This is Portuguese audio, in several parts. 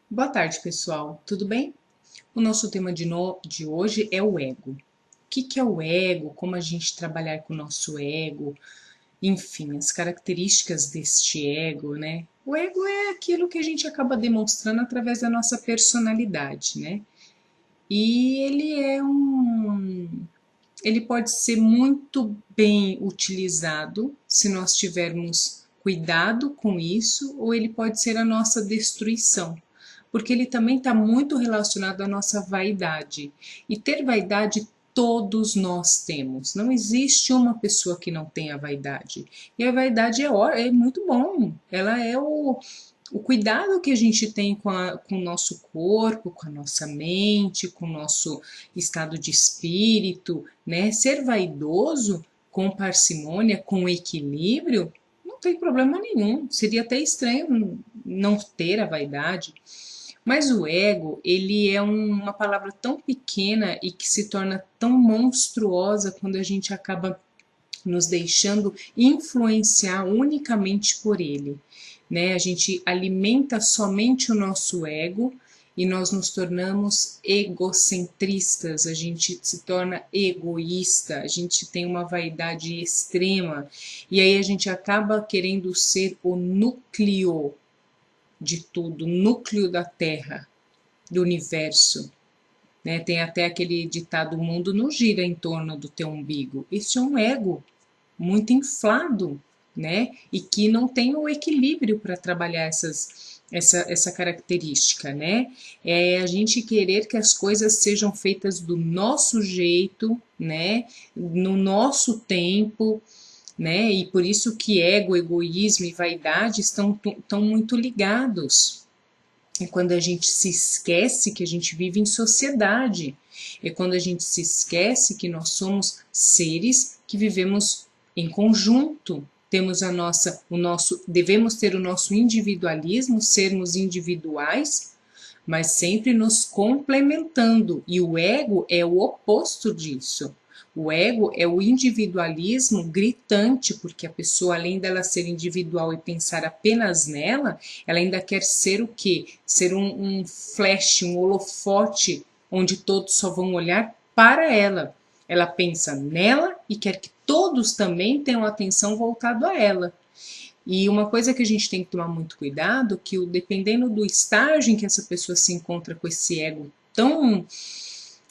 Boa tarde, pessoal. Tudo bem? O nosso tema de hoje é o ego. O que é o ego? Como a gente trabalhar com o nosso ego? Enfim, as características deste ego, né? O ego é aquilo que a gente acaba demonstrando através da nossa personalidade, né? E ele pode ser muito bem utilizado se nós tivermos cuidado com isso, ou ele pode ser a nossa destruição, porque ele também está muito relacionado à nossa vaidade. E ter vaidade todos nós temos. Não existe uma pessoa que não tenha vaidade. E a vaidade é muito bom. Ela é o cuidado que a gente tem com o nosso corpo, com a nossa mente, com o nosso estado de espírito, né? Ser vaidoso com parcimônia, com equilíbrio, não tem problema nenhum. Seria até estranho não ter a vaidade. Mas o ego, ele é uma palavra tão pequena e que se torna tão monstruosa quando a gente acaba nos deixando influenciar unicamente por ele, né? A gente alimenta somente o nosso ego e nós nos tornamos egocentristas, a gente se torna egoísta, a gente tem uma vaidade extrema e aí a gente acaba querendo ser o núcleo de tudo, o núcleo da Terra, do universo. Né? Tem até aquele ditado: o mundo não gira em torno do teu umbigo. Isso é um ego muito inflado, né? E que não tem o equilíbrio para trabalhar essa característica, né? É a gente querer que as coisas sejam feitas do nosso jeito, né? No nosso tempo, né? E por isso que ego, egoísmo e vaidade estão muito ligados. É quando a gente se esquece que a gente vive em sociedade. É quando a gente se esquece que nós somos seres que vivemos em conjunto. Temos devemos ter o nosso individualismo, sermos individuais, mas sempre nos complementando. E o ego é o oposto disso. O ego é o individualismo gritante, porque a pessoa, além dela ser individual e pensar apenas nela, ela ainda quer ser o quê? Ser um flash, um holofote, onde todos só vão olhar para ela. Ela pensa nela e quer que todos também tenham atenção voltada a ela. E uma coisa que a gente tem que tomar muito cuidado, que dependendo do estágio em que essa pessoa se encontra com esse ego tão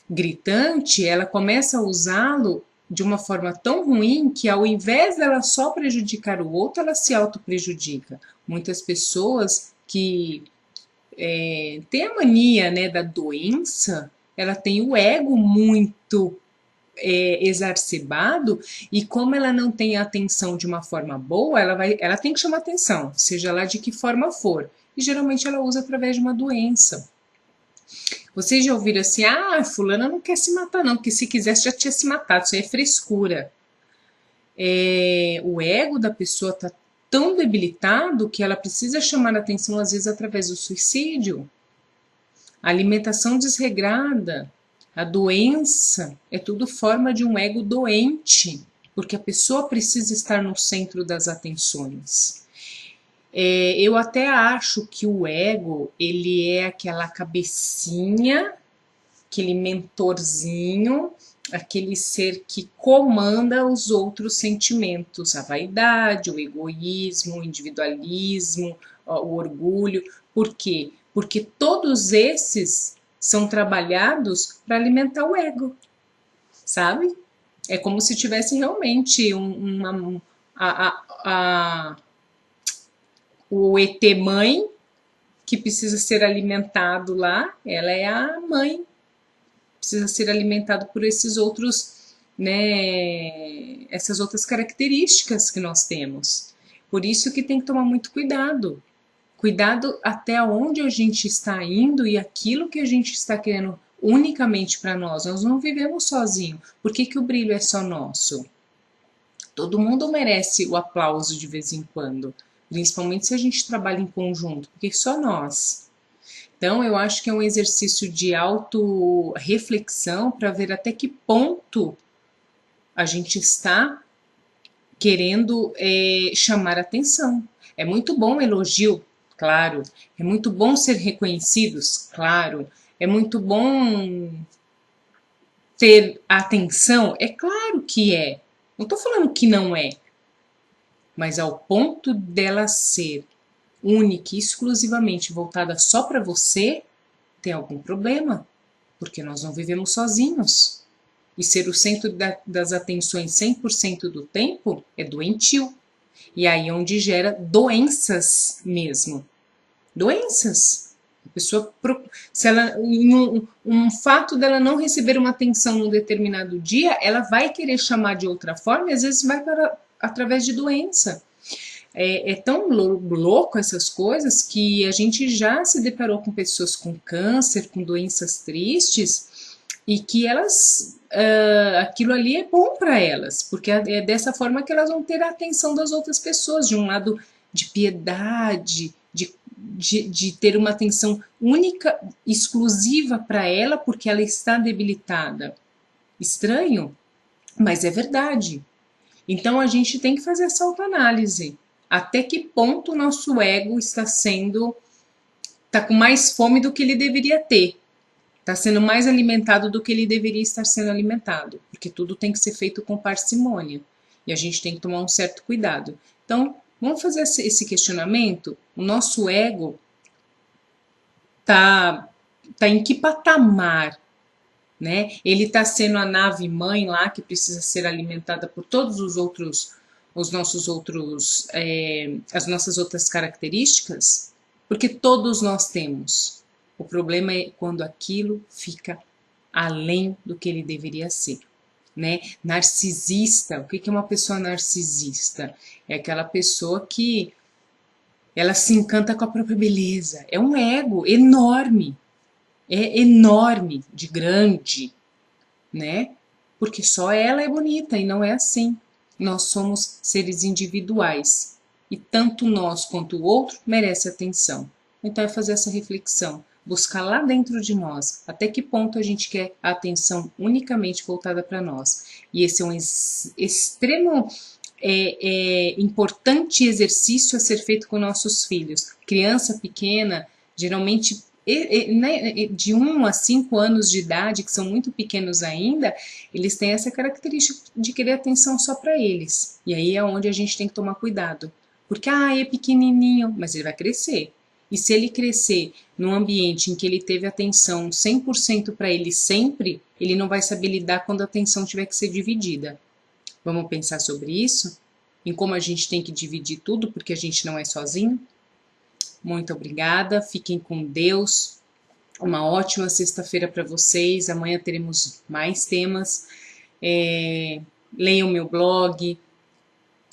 gritante, ela começa a usá-lo de uma forma tão ruim que ao invés dela só prejudicar o outro, ela se auto-prejudica. Muitas pessoas que têm a mania, né, da doença, ela tem o ego muito exacerbado, e como ela não tem a atenção de uma forma boa, ela tem que chamar atenção, seja lá de que forma for. E geralmente ela usa através de uma doença. Vocês já ouviram assim: ah, fulana não quer se matar não, porque se quisesse já tinha se matado, isso aí é frescura. O ego da pessoa está tão debilitado que ela precisa chamar a atenção às vezes através do suicídio. A alimentação desregrada, a doença, é tudo forma de um ego doente, porque a pessoa precisa estar no centro das atenções. Eu até acho que o ego, ele é aquela cabecinha, aquele mentorzinho, aquele ser que comanda os outros sentimentos, a vaidade, o egoísmo, o individualismo, o orgulho. Por quê? Porque todos esses são trabalhados para alimentar o ego, sabe? É como se tivesse realmente a, a, a, o ET mãe que precisa ser alimentado lá, ela é a mãe, precisa ser alimentado por esses outros, né, essas outras características que nós temos. Por isso que tem que tomar muito cuidado. Cuidado até onde a gente está indo e aquilo que a gente está querendo unicamente para nós. Nós não vivemos sozinhos. Por que que o brilho é só nosso? Todo mundo merece o aplauso de vez em quando, principalmente se a gente trabalha em conjunto, porque só nós. Então, eu acho que é um exercício de auto-reflexão para ver até que ponto a gente está querendo chamar atenção. É muito bom o elogio, Claro. É muito bom ser reconhecidos? Claro. É muito bom ter atenção? É claro que é. Não estou falando que não é, mas ao ponto dela ser única e exclusivamente voltada só para você, tem algum problema, porque nós não vivemos sozinhos. E ser o centro das atenções 100% do tempo é doentio. E aí é onde gera doenças mesmo. Doenças. A pessoa, se ela, um fato dela não receber uma atenção num determinado dia, ela vai querer chamar de outra forma e às vezes vai para, através de doença. É tão louco essas coisas que a gente já se deparou com pessoas com câncer, com doenças tristes, e que elas, aquilo ali é bom para elas, porque é dessa forma que elas vão ter a atenção das outras pessoas, de um lado de piedade, de ter uma atenção única, exclusiva para ela, porque ela está debilitada. Estranho, mas é verdade. Então a gente tem que fazer essa autoanálise. Até que ponto o nosso ego está com mais fome do que ele deveria ter? Está sendo mais alimentado do que ele deveria estar sendo alimentado, porque tudo tem que ser feito com parcimônia e a gente tem que tomar um certo cuidado. Então, vamos fazer esse questionamento? O nosso ego tá em que patamar, né? Ele está sendo a nave mãe lá que precisa ser alimentada por todos os nossos outros, as nossas outras características, porque todos nós temos. O problema é quando aquilo fica além do que ele deveria ser, né? Narcisista, o que é uma pessoa narcisista? É aquela pessoa que ela se encanta com a própria beleza. É um ego enorme, de grande, né? Porque só ela é bonita e não é assim. Nós somos seres individuais e tanto nós quanto o outro merece atenção. Então é fazer essa reflexão, buscar lá dentro de nós até que ponto a gente quer a atenção unicamente voltada para nós. E esse é um extremo importante exercício a ser feito com nossos filhos. Criança pequena, geralmente né, de 1 a 5 anos de idade, que são muito pequenos ainda, eles têm essa característica de querer atenção só para eles. E aí é onde a gente tem que tomar cuidado. Porque, é pequenininho, mas ele vai crescer. E se ele crescer num ambiente em que ele teve atenção 100% para ele sempre, ele não vai saber lidar quando a atenção tiver que ser dividida. Vamos pensar sobre isso? Em como a gente tem que dividir tudo, porque a gente não é sozinho? Muito obrigada, fiquem com Deus. Uma ótima sexta-feira para vocês. Amanhã teremos mais temas. Leiam meu blog,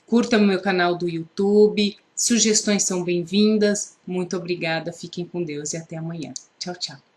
curtam meu canal do YouTube. Sugestões são bem-vindas. Muito obrigada, fiquem com Deus e até amanhã. Tchau, tchau.